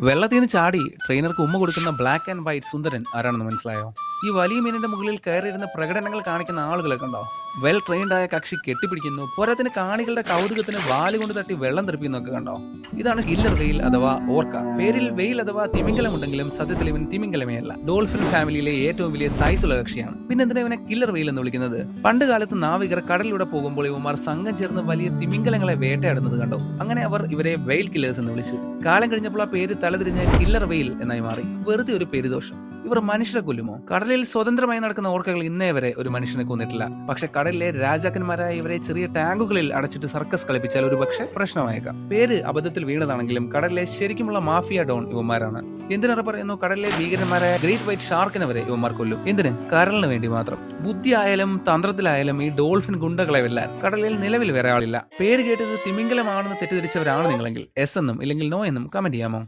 വെള്ളത്തിൽ നിന്ന് ചാടി ട്രെയിനർക്ക് ഉമ്മ കൊടുക്കുന്ന ബ്ലാക്ക് ആൻഡ് വൈറ്റ് സുന്ദരൻ ആരാണെന്ന് മനസ്സിലായോ? ഈ വലിയ മീനിന്റെ മുകളിൽ കയറിയിരുന്ന പ്രകടനങ്ങൾ കാണിക്കുന്ന ആളുകളൊക്കെ ഉണ്ടോ? വെൽ ട്രെയിൻഡ് ആയ കക്ഷി കെട്ടിപ്പിടിക്കുന്നു, പോരാത്തിന് കാണികളുടെ കൗതുകത്തിന് വാല് കൊണ്ട് തട്ടി വെള്ളം തെറിപ്പിക്കുന്നൊക്കെ കണ്ടോ? ഇതാണ് കില്ലർ വെയിൽ അഥവാ ഓർക്ക. പേരിൽ വെയിൽ അഥവാ തിമിംഗലം ഉണ്ടെങ്കിലും സത്യത്തിൽ ഇവൻ തിമിംഗലമേ അല്ല. ഡോൾഫിൻ ഫാമിലിയിലെ ഏറ്റവും വലിയ സൈസുള്ള കക്ഷിയാണ്. പിന്നെ എന്തിനാ ഇവനെ കില്ലർ വെയിൽ എന്ന് വിളിക്കുന്നത്? പണ്ട് കാലത്ത് നാവികർ കടലിലൂടെ പോകുമ്പോൾ ഇവന്മാർ സംഘം ചേർന്ന് വലിയ തിമിംഗലങ്ങളെ വേട്ടയാടുന്നത് കണ്ടോ? അങ്ങനെ അവർ ഇവരെ വെയിൽ കില്ലേഴ്സ് എന്ന് വിളിച്ചു. കാലം കഴിഞ്ഞപ്പോൾ ആ പേര് തലതിരിഞ്ഞ് കില്ലർ വെയിൽ എന്നായി മാറി. വെറുതെ ഒരു പേരുദോഷം. ഇവർ മനുഷ്യരെ കൊല്ലുമോ? കടലിൽ സ്വതന്ത്രമായി നടക്കുന്ന ഓർക്കകൾ ഇന്നേ വരെ ഒരു മനുഷ്യനെ കൊന്നിട്ടില്ല. പക്ഷെ കടലിലെ രാജാക്കന്മാരായ ഇവരെ ചെറിയ ടാങ്കുകളിൽ അടച്ചിട്ട് സർക്കസ് കളിപ്പിച്ചാൽ ഒരു പക്ഷേ പ്രശ്നമായേക്കാം. പേര് അബദ്ധത്തിൽ വീണതാണെങ്കിലും കടലിലെ ശരിക്കുമുള്ള മാഫിയ ഡോൺ ഇവന്മാരാണ്. എന്തിനേറെ പറയുന്നു, കടലിലെ ഭീകരന്മാരായ ഗ്രേറ്റ് വൈറ്റ് ഷാർക്കിനെ വരെ ഇവന്മാർ കൊല്ലും. എന്തിന്? കരളിന് വേണ്ടി മാത്രം. ബുദ്ധിയായാലും തന്ത്രത്തിലായാലും ഈ ഡോൾഫിൻ ഗുണ്ടകളെ വെല്ലാൻ കടലിൽ നിലവിൽ വേറെ ആളില്ല. പേര് കേട്ടത് തിമിംഗലമാണെന്ന് തെറ്റിദ്ധരിച്ചവരാണ് നിങ്ങളെങ്കിൽ എസ് എന്നും ഇല്ലെങ്കിൽ നോ എന്നും കമന്റ് ചെയ്യാമോ?